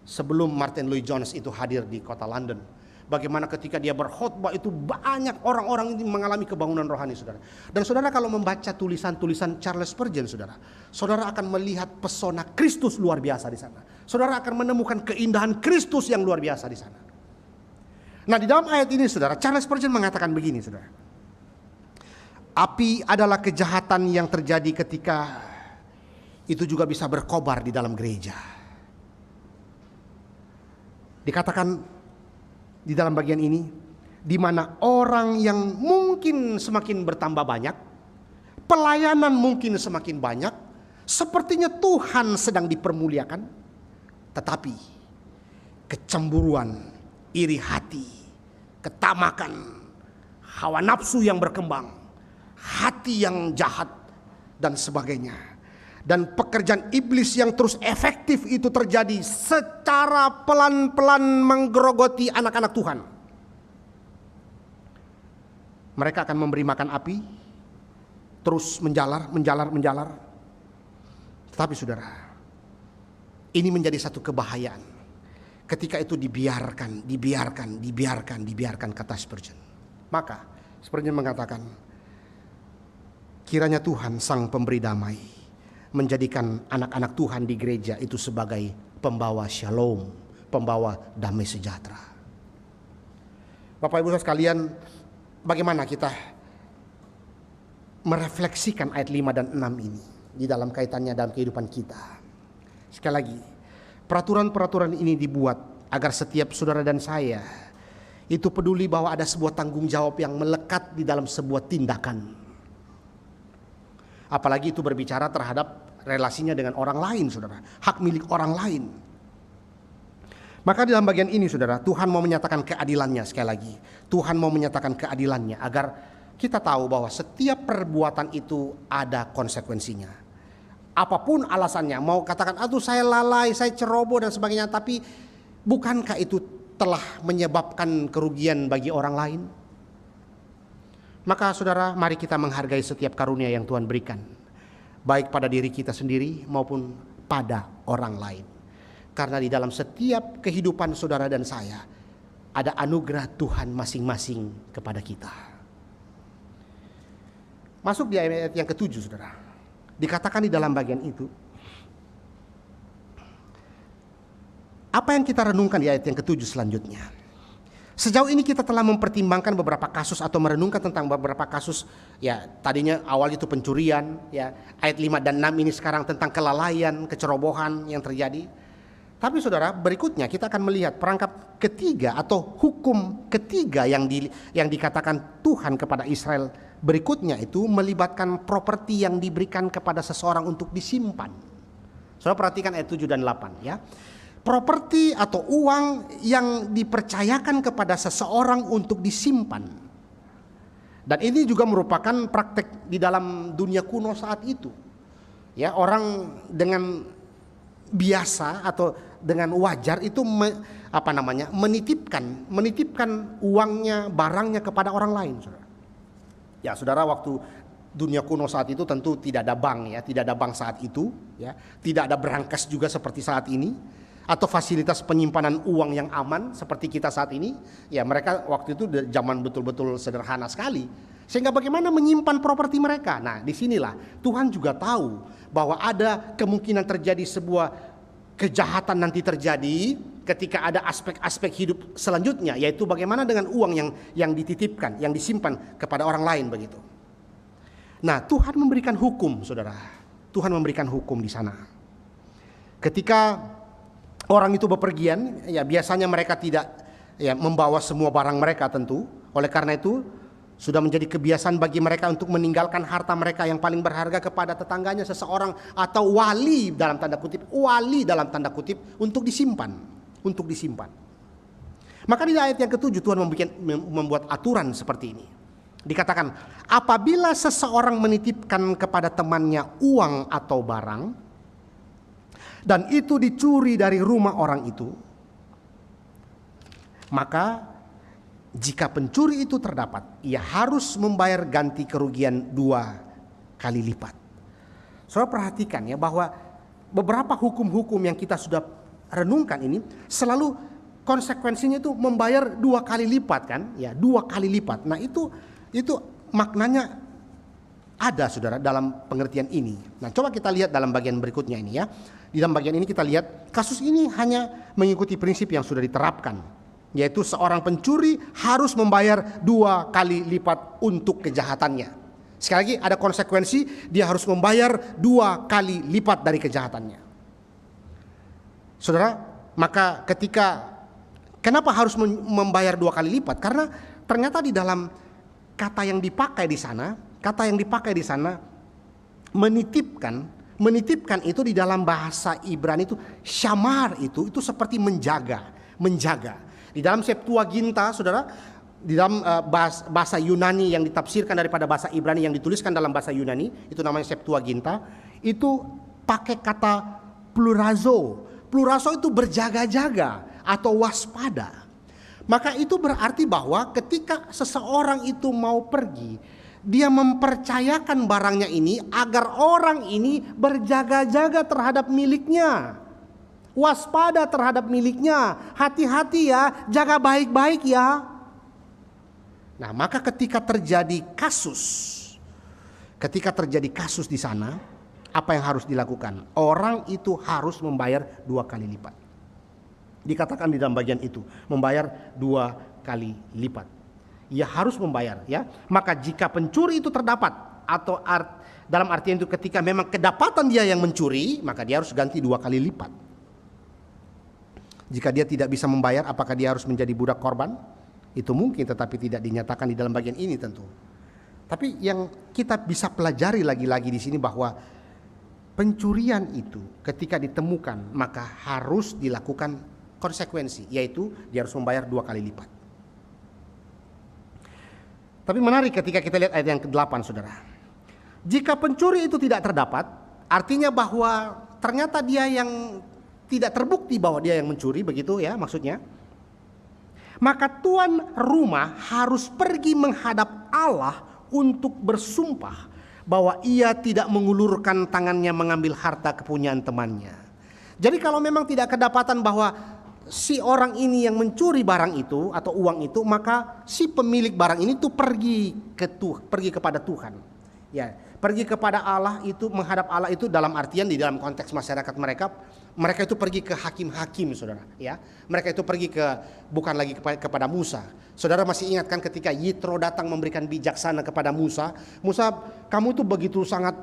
sebelum Martin Lloyd-Jones itu hadir di kota London. Bagaimana ketika dia berkhotbah itu banyak orang-orang ini mengalami kebangunan rohani, saudara. Dan saudara kalau membaca tulisan-tulisan Charles Spurgeon, saudara akan melihat pesona Kristus luar biasa di sana. Saudara akan menemukan keindahan Kristus yang luar biasa di sana. Nah, di dalam ayat ini, saudara, Charles Spurgeon mengatakan begini, saudara. Api adalah kejahatan yang terjadi ketika itu juga bisa berkobar di dalam gereja. Dikatakan di dalam bagian ini, di mana orang yang mungkin semakin bertambah banyak, pelayanan mungkin semakin banyak, sepertinya Tuhan sedang dipermuliakan, tetapi kecemburuan, iri hati, ketamakan, hawa nafsu yang berkembang, hati yang jahat, dan sebagainya. Dan pekerjaan iblis yang terus efektif itu terjadi secara pelan-pelan menggerogoti anak-anak Tuhan. Mereka akan memberi makan api, terus menjalar. Tetapi saudara, ini menjadi satu kebahayaan. Ketika itu dibiarkan, kata Spurgeon. Maka Spurgeon mengatakan, kiranya Tuhan sang pemberi damai menjadikan anak-anak Tuhan di gereja itu sebagai pembawa shalom, pembawa damai sejahtera. Bapak Ibu sekalian, bagaimana kita merefleksikan ayat 5 dan 6 ini di dalam kaitannya dalam kehidupan kita. Sekali lagi, peraturan-peraturan ini dibuat agar setiap saudara dan saya itu peduli bahwa ada sebuah tanggung jawab yang melekat di dalam sebuah tindakan. Apalagi itu berbicara terhadap relasinya dengan orang lain, saudara. Hak milik orang lain. Maka di dalam bagian ini, saudara, Tuhan mau menyatakan keadilannya sekali lagi. Tuhan mau menyatakan keadilannya agar kita tahu bahwa setiap perbuatan itu ada konsekuensinya. Apapun alasannya, mau katakan, aduh saya lalai, saya ceroboh dan sebagainya. Tapi bukankah itu telah menyebabkan kerugian bagi orang lain? Maka saudara, mari kita menghargai setiap karunia yang Tuhan berikan, baik pada diri kita sendiri maupun pada orang lain. Karena di dalam setiap kehidupan saudara dan saya ada anugerah Tuhan masing-masing kepada kita. Masuk di ayat yang ke-7, saudara. Dikatakan di dalam bagian itu, apa yang kita renungkan di ayat yang ke-7 selanjutnya? Sejauh ini kita telah mempertimbangkan beberapa kasus atau merenungkan tentang beberapa kasus. Ya, tadinya awal itu pencurian, ya. Ayat 5 dan 6 ini sekarang tentang kelalaian, kecerobohan yang terjadi. Tapi saudara, berikutnya kita akan melihat perangkap ketiga atau hukum ketiga yang dikatakan Tuhan kepada Israel. Berikutnya itu melibatkan properti yang diberikan kepada seseorang untuk disimpan. Saudara perhatikan ayat 7 dan 8, ya. Properti atau uang yang dipercayakan kepada seseorang untuk disimpan. Dan ini juga merupakan praktek di dalam dunia kuno saat itu. Ya, orang dengan biasa atau dengan wajar itu menitipkan uangnya, barangnya kepada orang lain, saudara. Ya, saudara, waktu dunia kuno saat itu tentu tidak ada bank, ya, tidak ada bank saat itu, ya, tidak ada berangkas juga seperti saat ini. Atau fasilitas penyimpanan uang yang aman seperti kita saat ini. Ya, mereka waktu itu zaman betul-betul sederhana sekali. Sehingga bagaimana menyimpan properti mereka. Nah, disinilah Tuhan juga tahu bahwa ada kemungkinan terjadi sebuah kejahatan nanti terjadi ketika ada aspek-aspek hidup selanjutnya, yaitu bagaimana dengan uang yang dititipkan, yang disimpan kepada orang lain begitu. Nah, Tuhan memberikan hukum, saudara. Tuhan memberikan hukum di sana. Ketika orang itu bepergian, ya biasanya mereka tidak membawa semua barang mereka tentu. Oleh karena itu sudah menjadi kebiasaan bagi mereka untuk meninggalkan harta mereka yang paling berharga kepada tetangganya, seseorang atau wali dalam tanda kutip untuk disimpan, Maka di ayat yang ke-7 Tuhan membuat aturan seperti ini. Dikatakan, apabila seseorang menitipkan kepada temannya uang atau barang dan itu dicuri dari rumah orang itu, maka jika pencuri itu terdapat, ia harus membayar ganti kerugian 2 kali lipat. Saudara perhatikan ya bahwa beberapa hukum-hukum yang kita sudah renungkan ini selalu konsekuensinya itu membayar 2 kali lipat kan, ya 2 kali lipat. Nah itu maknanya ada saudara dalam pengertian ini. Nah coba kita lihat dalam bagian berikutnya ini ya. Di dalam bagian ini kita lihat kasus ini hanya mengikuti prinsip yang sudah diterapkan, yaitu seorang pencuri harus membayar 2 kali lipat untuk kejahatannya. Sekali lagi ada konsekuensi, dia harus membayar 2 kali lipat dari kejahatannya. Saudara, maka kenapa harus membayar 2 kali lipat? Karena ternyata di dalam kata yang dipakai di sana, menitipkan itu di dalam bahasa Ibrani itu syamar itu seperti menjaga. Di dalam Septuaginta, saudara, di dalam bahasa Yunani yang ditafsirkan daripada bahasa Ibrani yang dituliskan dalam bahasa Yunani, itu namanya Septuaginta, itu pakai kata plurazo. Plurazo itu berjaga-jaga atau waspada. Maka itu berarti bahwa ketika seseorang itu mau pergi, dia mempercayakan barangnya ini agar orang ini berjaga-jaga terhadap miliknya. Waspada terhadap miliknya. Hati-hati ya, jaga baik-baik ya. Nah, maka ketika terjadi kasus di sana, apa yang harus dilakukan? Orang itu harus membayar 2 kali lipat. Dikatakan di dalam bagian itu, membayar 2 kali lipat. Ia harus membayar ya. Maka jika pencuri itu terdapat atau dalam artian itu ketika memang kedapatan dia yang mencuri, maka dia harus ganti 2 kali lipat. Jika dia tidak bisa membayar, apakah dia harus menjadi budak korban? Itu mungkin, tetapi tidak dinyatakan di dalam bagian ini tentu. Tapi yang kita bisa pelajari lagi-lagi di sini bahwa pencurian itu ketika ditemukan maka harus dilakukan konsekuensi, yaitu dia harus membayar 2 kali lipat. Tapi menarik ketika kita lihat ayat yang ke-8 saudara. Jika pencuri itu tidak terdapat, artinya bahwa ternyata dia yang tidak terbukti bahwa dia yang mencuri, begitu ya maksudnya. Maka tuan rumah harus pergi menghadap Allah untuk bersumpah bahwa ia tidak mengulurkan tangannya mengambil harta kepunyaan temannya. Jadi kalau memang tidak kedapatan bahwa si orang ini yang mencuri barang itu atau uang itu, maka si pemilik barang ini tuh pergi kepada Tuhan. Ya, pergi kepada Allah itu, menghadap Allah itu dalam artian di dalam konteks masyarakat mereka itu pergi ke hakim-hakim saudara ya. Mereka itu pergi bukan lagi kepada Musa. Saudara masih ingatkan ketika Yitro datang memberikan bijaksana kepada Musa, kamu tuh begitu sangat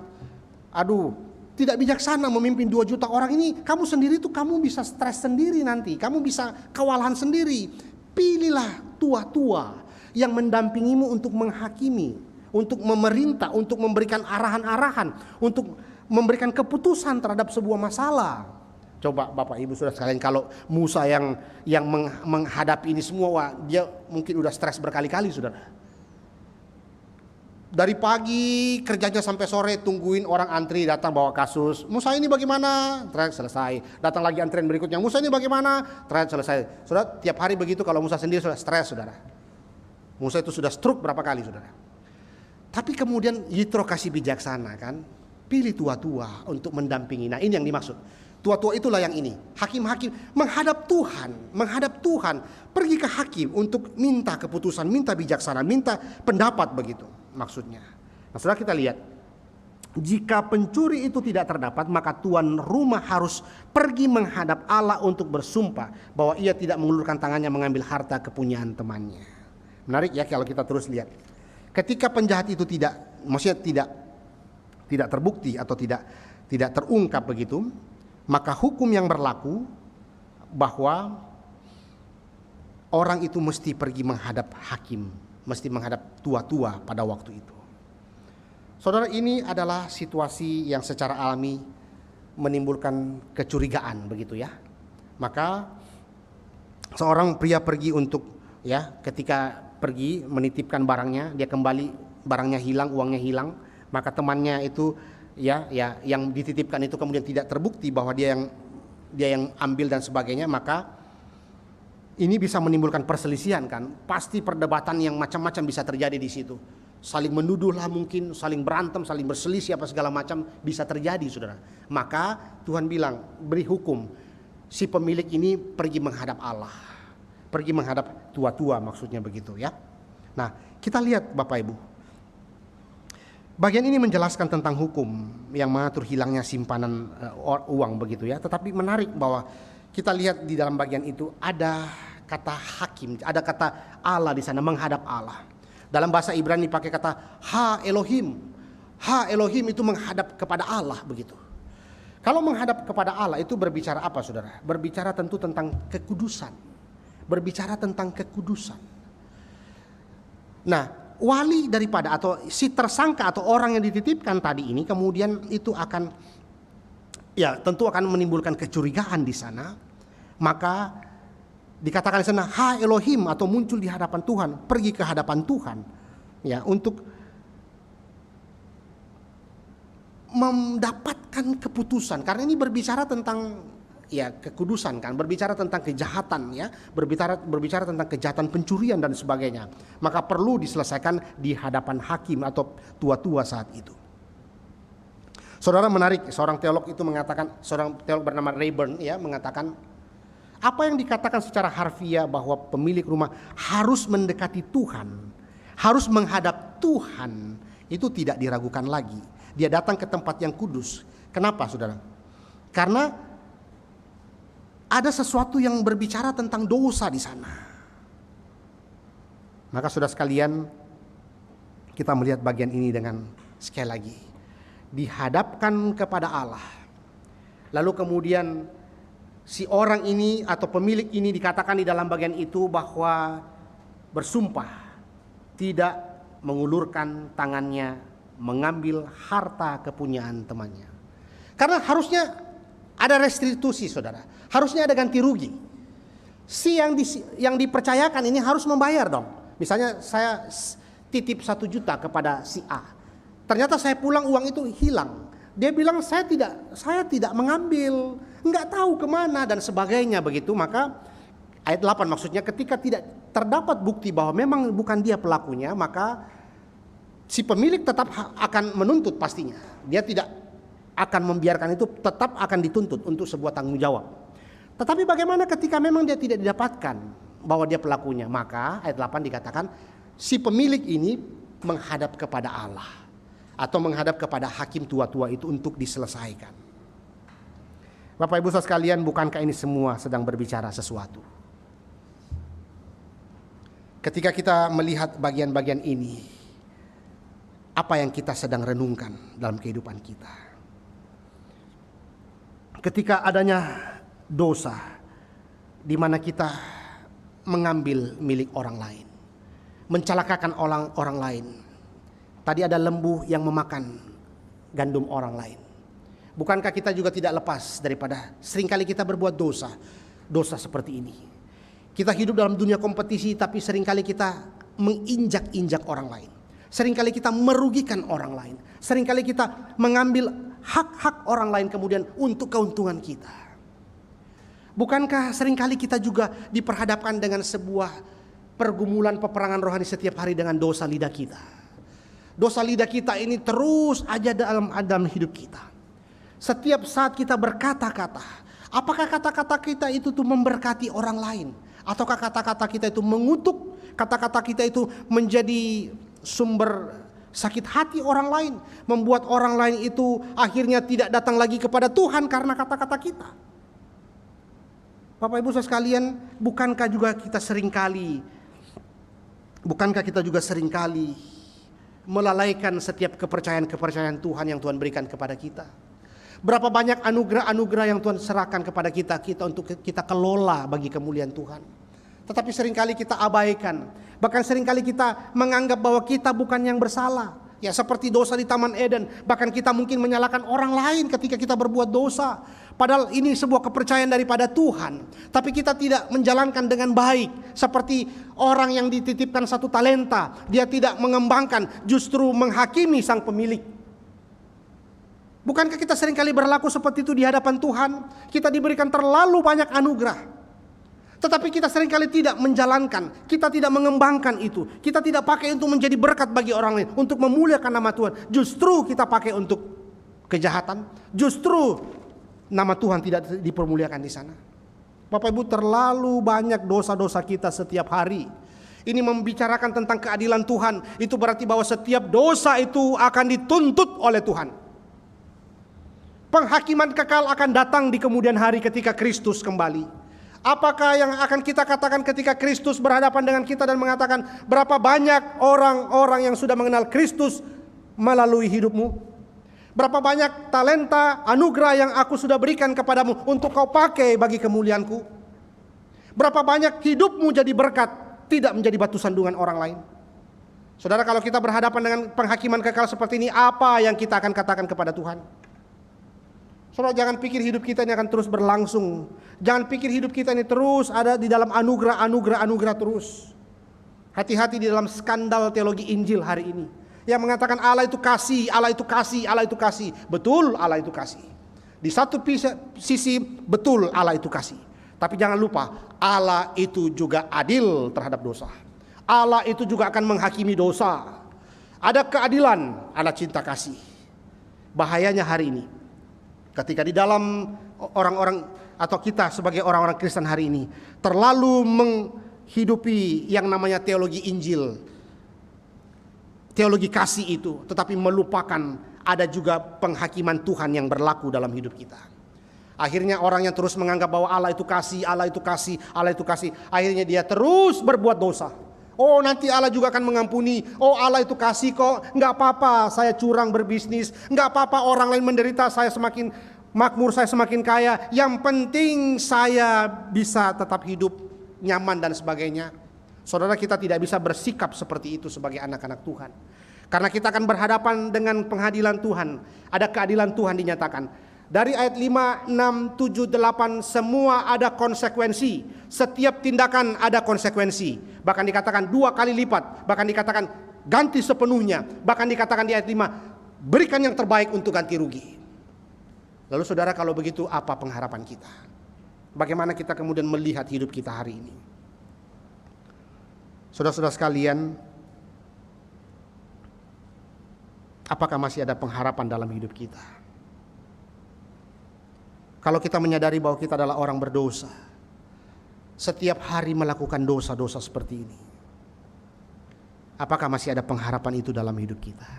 tidak bijaksana memimpin 2 juta orang ini. Kamu sendiri tuh kamu bisa stres sendiri nanti, kamu bisa kewalahan sendiri. Pilihlah tua-tua yang mendampingimu untuk menghakimi, untuk memerintah, untuk memberikan arahan-arahan, untuk memberikan keputusan terhadap sebuah masalah. Coba Bapak Ibu Saudara sekalian, kalau Musa yang menghadapi ini semua, dia mungkin udah stres berkali-kali saudara. Dari pagi kerjanya sampai sore tungguin orang antri datang bawa kasus. Musa ini bagaimana? Terus selesai. Datang lagi antrian berikutnya. Musa ini bagaimana? Terus selesai. Saudara, tiap hari begitu kalau Musa sendiri sudah stres saudara. Musa itu sudah stroke berapa kali saudara. Tapi kemudian Yitro kasih bijaksana kan. Pilih tua-tua untuk mendampingi. Nah ini yang dimaksud. Tua-tua itulah yang ini. Hakim-hakim menghadap Tuhan. Pergi ke hakim untuk minta keputusan, minta bijaksana, minta pendapat begitu maksudnya. Nah saudara kita lihat. Jika pencuri itu tidak terdapat, maka tuan rumah harus pergi menghadap Allah untuk bersumpah bahwa ia tidak mengulurkan tangannya mengambil harta kepunyaan temannya. Menarik ya kalau kita terus lihat. Ketika penjahat itu tidak terbukti atau tidak terungkap begitu, maka hukum yang berlaku bahwa orang itu mesti pergi menghadap hakim, mesti menghadap tua-tua pada waktu itu. Saudara, ini adalah situasi yang secara alami menimbulkan kecurigaan begitu ya. Maka seorang pria pergi untuk ketika pergi menitipkan barangnya, dia kembali barangnya hilang, uangnya hilang, maka temannya itu yang dititipkan itu kemudian tidak terbukti bahwa dia yang ambil dan sebagainya, maka ini bisa menimbulkan perselisihan kan. Pasti perdebatan yang macam-macam bisa terjadi di situ. Saling menuduh lah mungkin, saling berantem, saling berselisih apa segala macam bisa terjadi saudara. Maka Tuhan bilang beri hukum, si pemilik ini pergi menghadap Allah. pergi menghadap tua-tua, maksudnya begitu ya. Nah, kita lihat Bapak Ibu. Bagian ini menjelaskan tentang hukum yang mengatur hilangnya simpanan uang begitu ya. Tetapi menarik bahwa kita lihat di dalam bagian itu ada kata hakim, ada kata Allah di sana, menghadap Allah. Dalam bahasa Ibrani pakai kata ha Elohim. Ha Elohim itu menghadap kepada Allah begitu. Kalau menghadap kepada Allah itu berbicara apa saudara? Berbicara tentu tentang kekudusan. Berbicara tentang kekudusan. Nah, wali daripada atau si tersangka atau orang yang dititipkan tadi ini kemudian itu akan ya tentu akan menimbulkan kecurigaan di sana. Maka dikatakan di sana ha Elohim atau muncul di hadapan Tuhan, pergi ke hadapan Tuhan ya untuk mendapatkan keputusan, karena ini berbicara tentang ya kekudusan kan, berbicara tentang kejahatan ya, berbicara tentang kejahatan pencurian dan sebagainya. Maka perlu diselesaikan di hadapan hakim atau tua-tua saat itu. Saudara, menarik, seorang teolog itu mengatakan, seorang teolog bernama Rayburn ya mengatakan apa yang dikatakan secara harfiah bahwa pemilik rumah harus mendekati Tuhan, harus menghadap Tuhan, itu tidak diragukan lagi. Dia datang ke tempat yang kudus. Kenapa saudara? Karena ada sesuatu yang berbicara tentang dosa di sana. Maka saudara sekalian, kita melihat bagian ini dengan sekali lagi dihadapkan kepada Allah. Lalu kemudian si orang ini atau pemilik ini dikatakan di dalam bagian itu bahwa bersumpah tidak mengulurkan tangannya mengambil harta kepunyaan temannya. Karena harusnya ada restitusi saudara, harusnya ada ganti rugi. Si yang dipercayakan ini harus membayar dong. Misalnya saya titip 1 juta kepada si A, ternyata saya pulang uang itu hilang. Dia bilang saya tidak mengambil, nggak tahu kemana dan sebagainya begitu. Maka ayat 8 maksudnya ketika tidak terdapat bukti bahwa memang bukan dia pelakunya, maka si pemilik tetap akan menuntut pastinya. Dia tidak akan membiarkan itu, tetap akan dituntut untuk sebuah tanggung jawab. Tetapi bagaimana ketika memang dia tidak didapatkan bahwa dia pelakunya? Maka ayat 8 dikatakan si pemilik ini menghadap kepada Allah atau menghadap kepada hakim tua-tua itu untuk diselesaikan. Bapak Ibu saudara sekalian, bukankah ini semua sedang berbicara sesuatu? Ketika kita melihat bagian-bagian ini, apa yang kita sedang renungkan dalam kehidupan kita? Ketika adanya dosa di mana kita mengambil milik orang lain, mencelakakan orang lain. Tadi ada lembu yang memakan gandum orang lain. Bukankah kita juga tidak lepas daripada seringkali kita berbuat dosa seperti ini? Kita hidup dalam dunia kompetisi, tapi seringkali kita menginjak-injak orang lain. Seringkali kita merugikan orang lain. Seringkali kita mengambil hak-hak orang lain kemudian untuk keuntungan kita. Bukankah seringkali kita juga diperhadapkan dengan sebuah pergumulan peperangan rohani setiap hari dengan dosa lidah kita. Dosa lidah kita ini terus aja dalam hidup kita. Setiap saat kita berkata-kata, apakah kata-kata kita itu tuh memberkati orang lain? Ataukah kata-kata kita itu mengutuk? Kata-kata kita itu menjadi sumber sakit hati orang lain, membuat orang lain itu akhirnya tidak datang lagi kepada Tuhan karena kata-kata kita. Bapak Ibu saudara sekalian, bukankah kita juga seringkali melalaikan setiap kepercayaan Tuhan yang Tuhan berikan kepada kita? Berapa banyak anugerah-anugerah yang Tuhan serahkan kepada kita untuk kita kelola bagi kemuliaan Tuhan. Tetapi seringkali kita abaikan. Bahkan seringkali kita menganggap bahwa kita bukan yang bersalah. Ya seperti dosa di Taman Eden. Bahkan kita mungkin menyalahkan orang lain ketika kita berbuat dosa. Padahal ini sebuah kepercayaan daripada Tuhan. Tapi kita tidak menjalankan dengan baik. Seperti orang yang dititipkan 1 talenta. Dia tidak mengembangkan, justru menghakimi sang pemilik. Bukankah kita seringkali berlaku seperti itu di hadapan Tuhan? Kita diberikan terlalu banyak anugerah. Tetapi kita seringkali tidak menjalankan, kita tidak mengembangkan itu. Kita tidak pakai untuk menjadi berkat bagi orang lain, untuk memuliakan nama Tuhan. Justru kita pakai untuk kejahatan. Justru nama Tuhan tidak dipermuliakan di sana. Bapak Ibu, terlalu banyak dosa-dosa kita setiap hari. Ini membicarakan tentang keadilan Tuhan. Itu berarti bahwa setiap dosa itu akan dituntut oleh Tuhan. Penghakiman kekal akan datang di kemudian hari ketika Kristus kembali. Apakah yang akan kita katakan ketika Kristus berhadapan dengan kita dan mengatakan, berapa banyak orang-orang yang sudah mengenal Kristus melalui hidupmu? Berapa banyak talenta, anugerah yang aku sudah berikan kepadamu untuk kau pakai bagi kemuliaanku? Berapa banyak hidupmu jadi berkat, tidak menjadi batu sandungan orang lain? Saudara, kalau kita berhadapan dengan penghakiman kekal seperti ini, apa yang kita akan katakan kepada Tuhan? Saudara, jangan pikir hidup kita ini akan terus berlangsung. Jangan pikir hidup kita ini terus ada di dalam anugerah terus. Hati-hati di dalam skandal teologi Injil hari ini, yang mengatakan Allah itu kasih, Allah itu kasih, Allah itu kasih. Betul, Allah itu kasih. Di satu sisi betul Allah itu kasih. Tapi jangan lupa, Allah itu juga adil terhadap dosa. Allah itu juga akan menghakimi dosa. Ada keadilan, ada cinta kasih. Bahayanya hari ini, ketika di dalam orang-orang atau kita sebagai orang-orang Kristen hari ini terlalu menghidupi yang namanya teologi Injil, teologi kasih itu, tetapi melupakan ada juga penghakiman Tuhan yang berlaku dalam hidup kita. Akhirnya orang yang terus menganggap bahwa Allah itu kasih, Allah itu kasih, Allah itu kasih, akhirnya dia terus berbuat dosa. Oh, nanti Allah juga akan mengampuni. Oh, Allah itu kasih kok, nggak apa-apa saya curang berbisnis, nggak apa-apa orang lain menderita, saya semakin makmur, saya semakin kaya. Yang penting saya bisa tetap hidup nyaman dan sebagainya. Saudara, kita tidak bisa bersikap seperti itu sebagai anak-anak Tuhan. Karena kita akan berhadapan dengan pengadilan Tuhan. Ada keadilan Tuhan dinyatakan. Dari ayat 5, 6, 7, 8 semua ada konsekuensi. Setiap tindakan ada konsekuensi. Bahkan dikatakan 2 kali lipat. Bahkan dikatakan ganti sepenuhnya. Bahkan dikatakan di ayat 5, berikan yang terbaik untuk ganti rugi. Lalu saudara, kalau begitu apa pengharapan kita? Bagaimana kita kemudian melihat hidup kita hari ini? Saudara-saudara sekalian, apakah masih ada pengharapan dalam hidup kita? Kalau kita menyadari bahwa kita adalah orang berdosa, setiap hari melakukan dosa-dosa seperti ini, apakah masih ada pengharapan itu dalam hidup kita?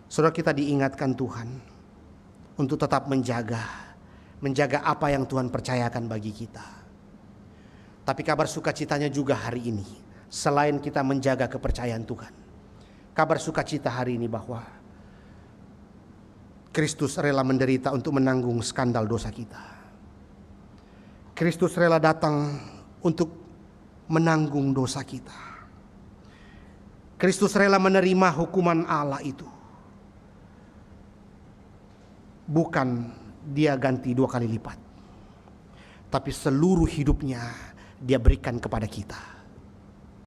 Saudara, kita diingatkan Tuhan untuk tetap menjaga apa yang Tuhan percayakan bagi kita. Tapi kabar sukacitanya juga hari ini, selain kita menjaga kepercayaan Tuhan, kabar sukacita hari ini bahwa Kristus rela menderita untuk menanggung skandal dosa kita. Kristus rela datang untuk menanggung dosa kita. Kristus rela menerima hukuman Allah itu. Bukan dia ganti 2 kali lipat, tapi seluruh hidupnya dia berikan kepada kita.